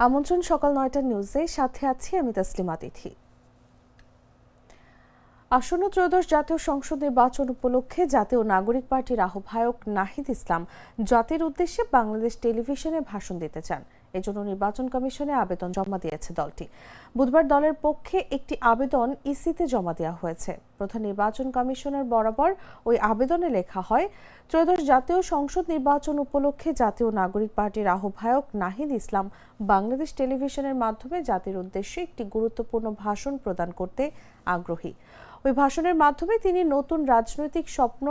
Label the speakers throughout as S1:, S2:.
S1: আমন্ত্রণ সকাল ৯টার নিউজে, সাথে আছি আমি তাসলিমা তিথি। আসন্ন ত্রয়োদশ জাতীয় সংসদ নির্বাচন উপলক্ষে জাতীয় নাগরিক পার্টির আহ্বায়ক নাহিদ ইসলাম জাতির উদ্দেশ্যে বাংলাদেশ টেলিভিশনে ভাষণ দিতে চান। এজন্য নির্বাচন কমিশনে আবেদন জমা দিয়েছে দলটি। বুধবার দলের পক্ষে একটি আবেদন ইসিতে জমা দেওয়া হয়েছে। প্রধান নির্বাচন কমিশনার বরাবর ওই আবেদনে লেখা হয়, ত্রয়োদশ জাতীয় সংসদ নির্বাচন উপলক্ষে জাতীয় নাগরিক পার্টির আহ্বায়ক নাহিদ ইসলাম বাংলাদেশ টেলিভিশনের মাধ্যমে জাতির উদ্দেশ্যে একটি গুরুত্বপূর্ণ ভাষণ প্রদান করতে আগ্রহী। ওই ভাষণের মাধ্যমে তিনি নতুন রাজনৈতিক স্বপ্ন,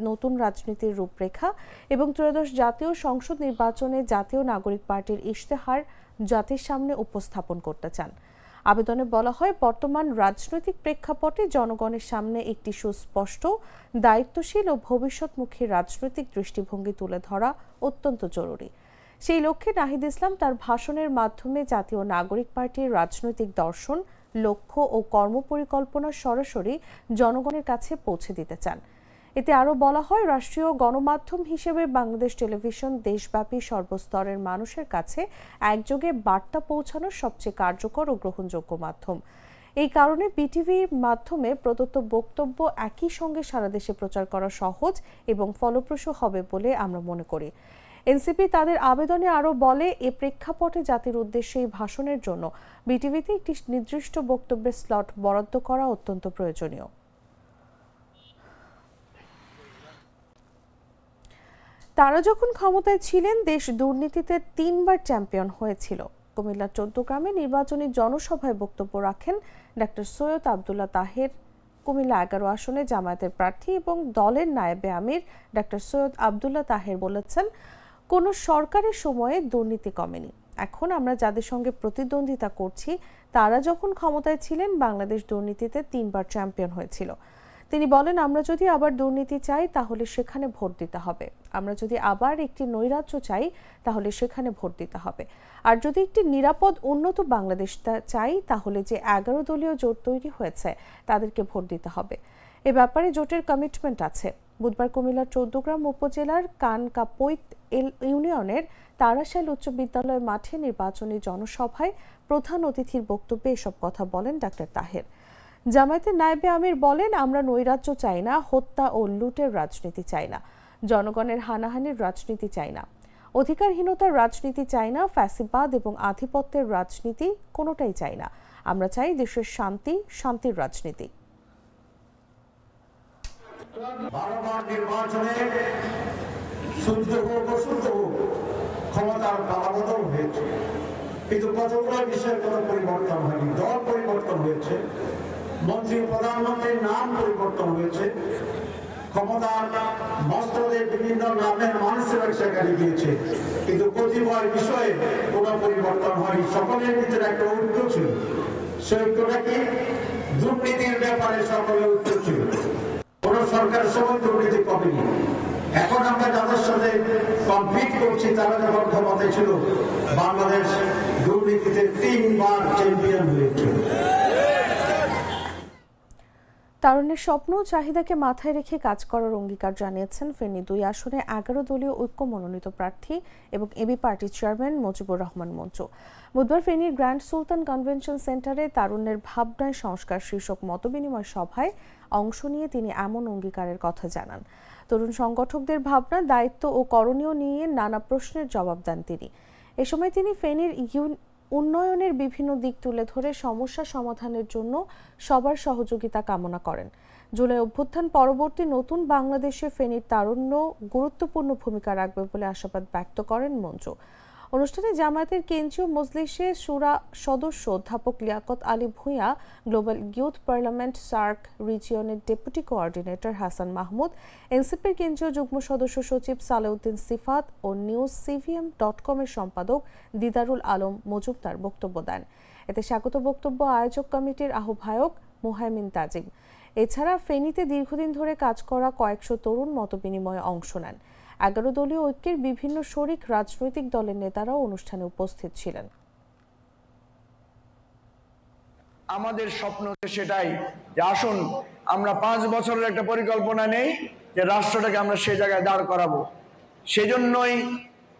S1: নতুন রাজনীতির রূপরেখা এবং ত্রয়োদশ জাতীয় সংসদ নির্বাচনে জাতীয় নাগরিক পার্টির ইশতেহার জাতির সামনে উপস্থাপন করতে চান। আবেদনে বলা হয়, বর্তমান রাজনৈতিক প্রেক্ষাপটে জনগণের সামনে একটি সুস্পষ্ট, দায়িত্বশীল ও ভবিষ্যৎমুখী রাজনৈতিক দৃষ্টিভঙ্গি তুলে ধরা অত্যন্ত জরুরি। সেই লক্ষ্যে নাহিদ ইসলাম তার ভাষণের মাধ্যমে জাতীয় নাগরিক পার্টির রাজনৈতিক দর্শন, লক্ষ্য ও কর্মপরিকল্পনা সরাসরি জনগণের কাছে পৌঁছে দিতে চান। এতে আরও বলা হয়, রাষ্ট্রীয় গণমাধ্যম হিসেবে বাংলাদেশ টেলিভিশন দেশব্যাপী সর্বস্তরের মানুষের কাছে একযোগে বার্তা পৌঁছানোর সবচেয়ে কার্যকর ও গ্রহণযোগ্য মাধ্যম। এই কারণে বিটিভির মাধ্যমে প্রদত্ত বক্তব্য একই সঙ্গে সারা দেশে প্রচার করা সহজ এবং ফলপ্রসূ হবে বলে আমরা মনে করি। এনসিপি তাদের আবেদনে আরও বলে, এ প্রেক্ষাপটে জাতির উদ্দেশ্যে এই ভাষণের জন্য বিটিভিতে একটি নির্দিষ্ট বক্তব্যের স্লট বরাদ্দ করা অত্যন্ত প্রয়োজনীয়। তারা যখন ক্ষমতায় ছিলেন, দেশ দুর্নীতিতে 3বার চ্যাম্পিয়ন হয়েছিল। কুমিল্লার 14 গ্রামে নির্বাচনী জনসভায় বক্তব্য রাখেন ডাক্তার সৈয়দ আবদুল্লাহ তাহের। কুমিল্লা 11 আসনে জামায়াতের প্রার্থী এবং দলের নায়েবে আমির ডাক্তার সৈয়দ আবদুল্লাহ তাহের বলেছেন, কোন সরকারের সময়ে দুর্নীতি কমেনি। এখন আমরা যাদের সঙ্গে প্রতিদ্বন্দ্বিতা করছি, তারা যখন ক্ষমতায় ছিলেন, বাংলাদেশ দুর্নীতিতে 3বার চ্যাম্পিয়ন হয়েছিল। তিনি বলেন, আমরা যদি আবার দুর্নীতি চাই তাহলে সেখানে ভোট দিতে হবে। আমরা যদি আবার একটি নৈরাজ্য চাই তাহলে সেখানে ভোট দিতে হবে। আর যদি একটি নিরাপদ, উন্নত বাংলাদেশ চাই তাহলে যে 11 দলীয় জোট তৈরি হয়েছে তাদেরকে ভোট দিতে হবে। এ ব্যাপারে জোটের কমিটমেন্ট আছে। বুধবার কুমিল্লার 14 গ্রাম উপজেলার কানকাপৈত ইউনিয়নের তারাশাইল উচ্চ বিদ্যালয় মাঠে নির্বাচনী জনসভায় প্রধান অতিথির বক্তব্যে এসব কথা বলেন ডাক্তার তাহের। জামায়াতের নায়েবে আমির বলেন, আমরা নৈরাজ্য চাই না, হত্যা ও লুটের রাজনীতি চাই না, জনগণের হানাহানির রাজনীতি চাই না, অধিকারহীনতার রাজনীতি চাই না, ফ্যাসিবাদ এবং আধিপত্যের রাজনীতি কোনোটাই চাই না। আমরা চাই দেশের শান্তি, শান্তির রাজনীতি।
S2: বারবার নির্বাচনে শুদ্ধ হোক অশুদ্ধ হোক, ক্ষমতার পালাবদল হয়েছে, কিন্তু কতগুলো বিষয়ের কোনো পরিবর্তন হয়নি। দল পরিবর্তন হয়েছে, মন্ত্রী প্রধানমন্ত্রীর নাম পরিবর্তন হয়েছে, ক্ষমতার মস্তদের বিভিন্ন নামের মানুষেরা সেখানে গিয়েছে, কিন্তু কতিপয় বিষয়ে কোনো পরিবর্তন হয়নি। সকলের ভিতরে একটা ঐক্য ছিল। সে ঐক্যটা কি? দুর্নীতির ব্যাপারে সকলের ঐক্য ছিল। কোন সরকারের সময় দুর্নীতি কমেনি। এখন আমরা যাদের সাথে কম্পিট করছি, তারা যখন ক্ষমতায় ছিল, বাংলাদেশ দুর্নীতিতে 3বার চ্যাম্পিয়ন হয়েছিল।
S1: তারুণ্যের স্বপ্ন ও চাহিদাকে মাথায় রেখে কাজ করার অঙ্গীকার জানিয়েছেন ফেনী 2 আসনে 11 দলীয় ঐক্য মনোনীত প্রার্থী এবং এবি পার্টির চেয়ারম্যান মুজিবুর রহমান মঞ্জু। বুধবার ফেনীর গ্র্যান্ড সুলতান কনভেনশন সেন্টারে তারুণ্যের ভাবনায় সংস্কার শীর্ষক মতবিনিময় সভায় অংশ নিয়ে তিনি এমন অঙ্গীকারের কথা জানান। তরুণ সংগঠকদের ভাবনা, দায়িত্ব ও করণীয় নিয়ে নানা প্রশ্নের জবাব দেন তিনি। এ সময় তিনি ফেনীর উন্নয়নের বিভিন্ন দিক তুলে ধরে সমস্যা সমাধানের জন্য সবার সহযোগিতা কামনা করেন। জুলাই অভ্যুত্থান পরবর্তী নতুন বাংলাদেশে ফেনীর তারুণ্য গুরুত্বপূর্ণ ভূমিকা রাখবে বলে আশাবাদ ব্যক্ত করেন মঞ্জু। অনুষ্ঠানে জামায়াতের কেন্দ্রীয় মজলিসে শুরা সদস্য অধ্যাপক Liaquat Ali Bhuiyan, global youth parliament SAARC রিজিয়নের ডেপুটি কোঅর্ডিনেটর হাসান মাহমুদ, এনসিপির কেন্দ্রীয় যুগ্ম সদস্য সচিব সালেউদ্দিন সিফাত ও newscvm.com এর সম্পাদক দিদারুল আলম মজুমদার বক্তব্য দেন। এতে স্বাগত বক্তব্য আয়োজক কমিটির আহ্বায়ক মুহাইমিন তাজিম। এছাড়া ফেনীতে দীর্ঘদিন ধরে কাজ করা কয়েকশো তরুণ মতবিনিময়ে অংশ নেন। 11 দলীয় ঐক্যের বিভিন্ন শরিক রাজনৈতিক দলের নেতারাও অনুষ্ঠানে উপস্থিত ছিলেন।
S3: আমাদের স্বপ্ন সেটাই যে আসুন আমরা 5 বছরের একটা পরিকল্পনা নেই যে রাষ্ট্রটাকে আমরা সেই জায়গায় দাঁড় করাবো। সেজন্যই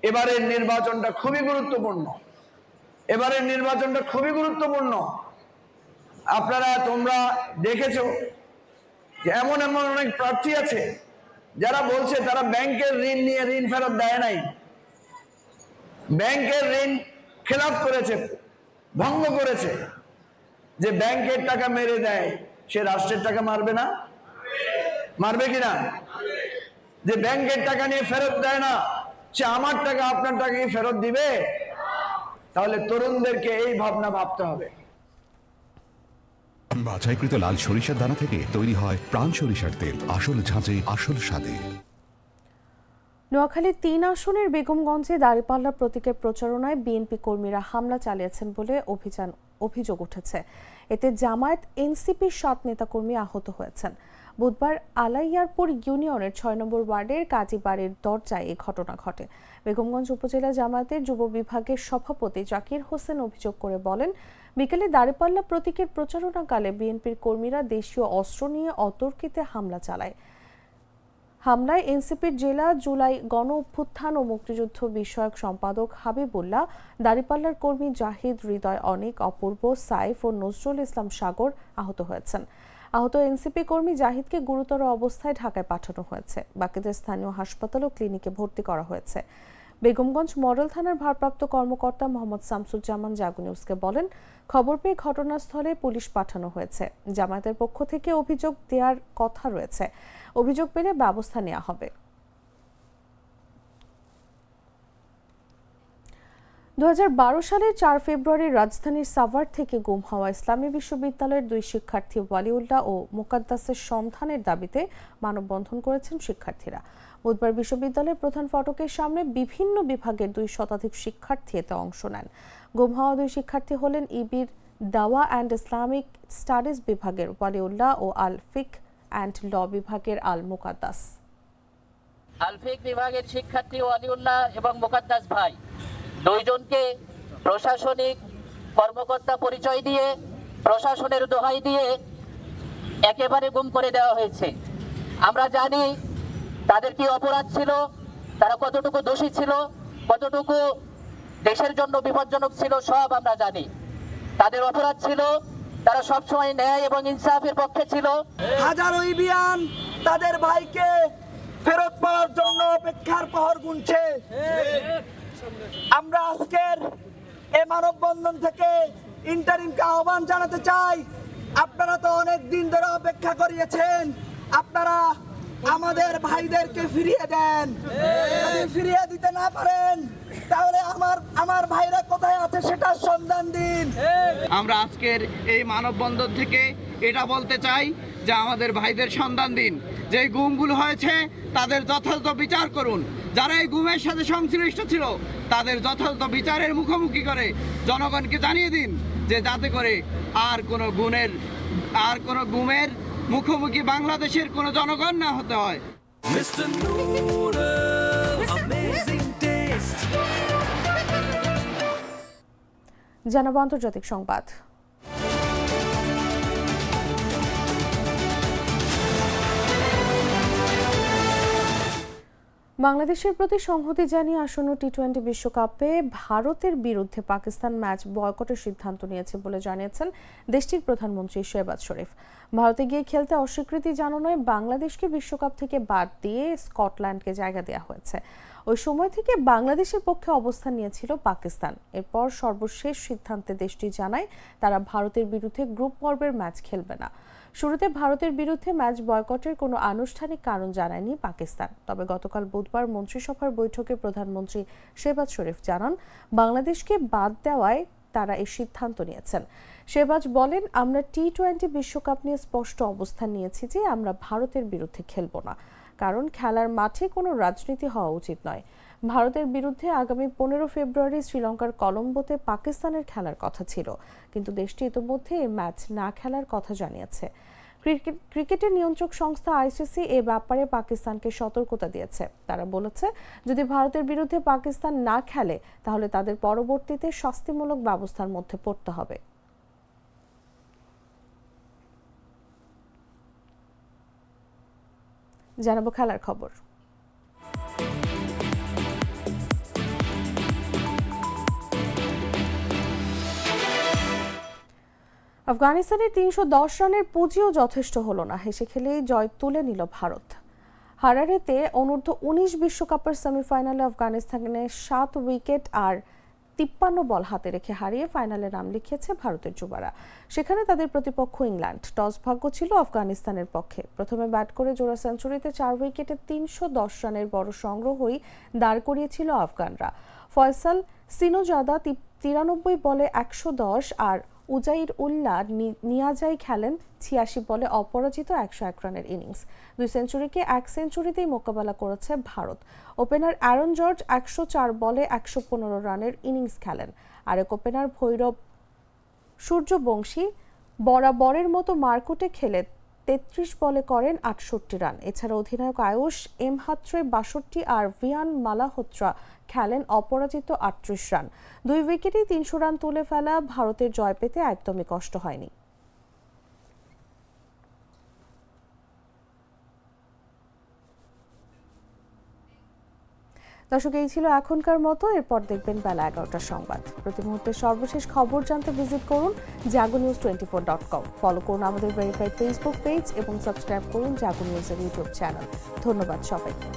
S3: এবারের নির্বাচনটা খুবই গুরুত্বপূর্ণ। এবারের নির্বাচনটা খুবই গুরুত্বপূর্ণ। তোমরা দেখেছো যে এমন অনেক প্রার্থী আছে যারা বলছে তারা ব্যাংকের ঋণ নিয়ে ঋণ ফেরত দেয় নাই, ব্যাংকের ঋণ খেলাপ করেছে, ভঙ্গ করেছে। যে ব্যাংকের টাকা মেরে দেয় সে রাষ্ট্রের টাকা মারবে না? মারবে কিনা? যে ব্যাংকের টাকা নিয়ে ফেরত দেয় না সে আমার টাকা আপনার টাকা কি ফেরত দিবে? তাহলে তরুণদেরকে এই ভাবনা ভাবতে হবে।
S4: বাছাইকৃত লাল সরিষার দানা থেকে তৈরি হয় প্রাণ সরিষার তেল, আসল ঝাঁঝে আসল স্বাদে।
S1: নোয়াখালীর ৩ আসনের বেগমগঞ্জে দাঁড়িপাল্লা প্রতীকের প্রচারণায় বিএনপি কর্মীরা হামলা চালিয়েছেন বলে অভিযোগ উঠেছে। এতে জামায়াত এনসিপির ৭ নেতাকর্মী আহত হয়েছেন। বুধবার আলাইয়ারপুর ইউনিয়নের ৬ নম্বর ওয়ার্ডের কাজীবাড়ির দরজায় এই ঘটনা ঘটে। বেগমগঞ্জ উপজেলা জামায়াতের যুব বিভাগের সভাপতি জাকির হোসেন অভিযোগ করে বলেন, বিকেলে দাঁড়িপাল্লা প্রতীকের প্রচারণাকালে বিএনপির কর্মীরা দেশীয় অস্ত্র নিয়ে অতর্কিতে হামলা চালায়। হামলায় এনসিপির জেলা জুলাই গণ অভ্যুত্থান ও মুক্তিযুদ্ধ বিষয়ক সম্পাদক হাবিবুল্লাহ, দাঁড়িপাল্লার কর্মী জাহিদ, হৃদয়, অনিক, অপূর্ব, সাইফ ও নজরুল ইসলাম সাগর আহত হয়েছেন। আহত এনসিপি কর্মী জাহিদকে গুরুতর অবস্থায় ঢাকায় পাঠানো হয়েছে। বাকিদের স্থানীয় হাসপাতাল ও ক্লিনিকে ভর্তি করা হয়েছে। বেগমগঞ্জ মডেল থানার ভারপ্রাপ্ত কর্মকর্তা মোহাম্মদ শামসুজ্জামান জাগো নিউজকে বলেন, খবর পেয়ে ঘটনাস্থলে পুলিশ পাঠানো হয়েছে। জামায়াতের পক্ষ থেকে অভিযোগ দেওয়ার কথা রয়েছে, অভিযোগ পেলে ব্যবস্থা নেওয়া হবে। 2012 সালের 4 ফেব্রুয়ারি রাজধানীর সাভার থেকে গুম হওয়া ইসলামী বিশ্ববিদ্যালয়ের 2 শিক্ষার্থী ওয়ালিউল্লাহ ও মুকাদ্দাসের সন্ধানের দাবিতে মানববন্ধন করেছেন শিক্ষার্থীরা। বুধবার বিশ্ববিদ্যালয়ের প্রধান ফটকের সামনে বিভিন্ন বিভাগের 2 শতাধিক শিক্ষার্থী এতে অংশ নেন। গুম হওয়া 2 শিক্ষার্থী হলেন ইবির দাওয়া অ্যান্ড ইসলামিক স্টাডিজ বিভাগের ওয়ালিউল্লাহ ও আল ফিক অ্যান্ড ল বিভাগের আল মুকাদ্দাস।
S5: আল ফিক বিভাগের শিক্ষার্থী ওয়ালিউল্লাহ এবং মুকাদ্দাস ভাই দুইজনকে প্রশাসনিক কর্মকর্তা পরিচয় দিয়ে, প্রশাসনের দোহাই দিয়ে একেবারে গুম করে দেওয়া হয়েছে। আমরা জানি তাদের কি অপরাধ ছিল, তারা কতটুকু দোষী ছিল, কতটুকু দেশের জন্য বিপজ্জনক ছিল, সব আমরা জানি। তাদের অপরাধ ছিল তারা সবসময় ন্যায় এবং ইনসাফের পক্ষে ছিল।
S6: হাজারো ইবিয়ান তাদের ভাইকে ফেরত পাওয়ার জন্য অপেক্ষার প্রহর গুনছে। আমরা আজকের এই মানববন্ধন থেকে ইন্টারিমকে আহ্বান জানাতে চাই, আপনারা তো অনেক দিন ধরে অপেক্ষা করিয়েছেন, আপনারা আমাদের ভাইদেরকে ফিরিয়ে দেন। যদি ফিরিয়ে দিতে না পারেন তাহলে আমার ভাইরা কোথায় আছে সেটার সন্ধান দিন।
S7: আমরা আজকের এই মানববন্ধন থেকে এটা বলতে চাই যে আমাদের ভাইদের সন্ধান দিন। যে গুমগুলো হয়েছে তাদের যথাযথ বিচার করুন। যারা এই গুমের সাথে সংশ্লিষ্ট ছিল তাদের যথাযথ বিচারের মুখোমুখি করে জনগণকে জানিয়ে দিন, যে যাতে করে আর কোনো গুমের মুখোমুখি বাংলাদেশের কোনো জনগণ না হতে হয়।
S1: জানাবো আন্তর্জাতিক সংবাদ। বাংলাদেশের প্রতি সংহতি জানিয়ে আসন্ন টি-20 বিশ্বকাপে ভারতের বিরুদ্ধে পাকিস্তান ম্যাচ বয়কটের সিদ্ধান্ত নিয়েছে বলে জানিয়েছেন দেশটির প্রধানমন্ত্রী শেহবাজ শরীফ। ভারতে গিয়ে খেলতে অস্বীকৃতি জানানোয় বাংলাদেশকে বিশ্বকাপ থেকে বাদ দিয়ে স্কটল্যান্ডকে জায়গা দেওয়া হয়েছে। ওই সময় থেকে বাংলাদেশের পক্ষে অবস্থান নিয়েছিল পাকিস্তান। এরপর সর্বশেষ সিদ্ধান্তে দেশটি জানায় তারা ভারতের বিরুদ্ধে গ্রুপ পর্বের ম্যাচ খেলবে না। শুরুতে ভারতের বিরুদ্ধে ম্যাচ বয়কটের কোনো আনুষ্ঠানিক কারণ জানায়নি পাকিস্তান। তবে গতকাল বুধবার মন্ত্রিসভার বৈঠকে প্রধানমন্ত্রী শেহবাজ শরীফ জানান, বাংলাদেশকে বাদ দেওয়ায় তারা এই সিদ্ধান্ত নিয়েছেন। শেহবাজ বলেন, আমরা টি-20 বিশ্বকাপ নিয়ে স্পষ্ট অবস্থান নিয়েছি যে আমরা ভারতের বিরুদ্ধে খেলব না, কারণ খেলার মাঠে কোনো রাজনীতি হওয়া উচিত নয়। ভারতের বিরুদ্ধে আগামী 15 ফেব্রুয়ারি শ্রীলঙ্কার কলম্বোতে পাকিস্তানের খেলার কথা ছিল, কিন্তু দেশটি ইতোমধ্যে এই ম্যাচ না খেলার কথা জানিয়েছে। ক্রিকেটের নিয়ন্ত্রক সংস্থা আইসিসি এ ব্যাপারে পাকিস্তানকে সতর্কতা দিয়েছে। তারা বলেছে, যদি ভারতের বিরুদ্ধে পাকিস্তান না খেলে তাহলে তাদের পরবর্তীতে শাস্তিমূলক ব্যবস্থার মধ্যে পড়তে হবে। জানাবো খেলার খবর। আফগানিস্তানের 310 রানের পুঁজিও যথেষ্ট হলো না, হেসে খেলেই জয় তুলে নিল ভারত। হারারেতে অনূর্ধ্ব 19 বিশ্বকাপের সেমিফাইনালে আফগানিস্তানের 7 উইকেট আর 53 বল হাতে রেখে হারিয়ে ফাইনালে নাম লিখিয়েছে ভারতের যুবারা। সেখানে তাদের প্রতিপক্ষ ইংল্যান্ড। টস ভাগ্য ছিল আফগানিস্তানের পক্ষে। প্রথমে ব্যাট করে জোড়া সেঞ্চুরিতে 4 উইকেটে 310 রানের বড় সংগ্রহই দাঁড় করিয়েছিল আফগানরা। ফয়সাল সিনোজাদা 93 বলে 110 আর উজাইর উল্লাহ নিয়াজাই খেলেন 86 বলে অপরাজিত 101 রানের ইনিংস। 2 সেঞ্চুরিকে 1 সেঞ্চুরিতেই মোকাবেলা করেছে ভারত। ওপেনার অ্যারন জর্জ 104 বলে 115 রানের ইনিংস খেলেন। আরেক ওপেনার ভৈরব সূর্যবংশী বরাবরের মতো মারকুটে খেলে 33 বলে করেন 68 রান। এছাড়া অধিনায়ক আয়ুষ এমহাত্রে 62 আর ভিয়ান মালাহোত্রা খেলেন অপরাজিত 38 রান। 2 উইকেটেই 300 রান তুলে ফেলা ভারতের জয় পেতে একদমই কষ্ট হয়নি। দর্শক, এই ছিল এখনকার মতো। এরপর দেখবেন বেলা 11টার সংবাদ। প্রতি মুহূর্তে সর্বশেষ খবর জানতে ভিজিট করুন jagonews24.com। ফলো করুন আমাদের ভেরিফাইড ফেসবুক পেজ এবং সাবস্ক্রাইব করুন জাগো নিউজের ইউটিউব চ্যানেল। ধন্যবাদ সবাইকে।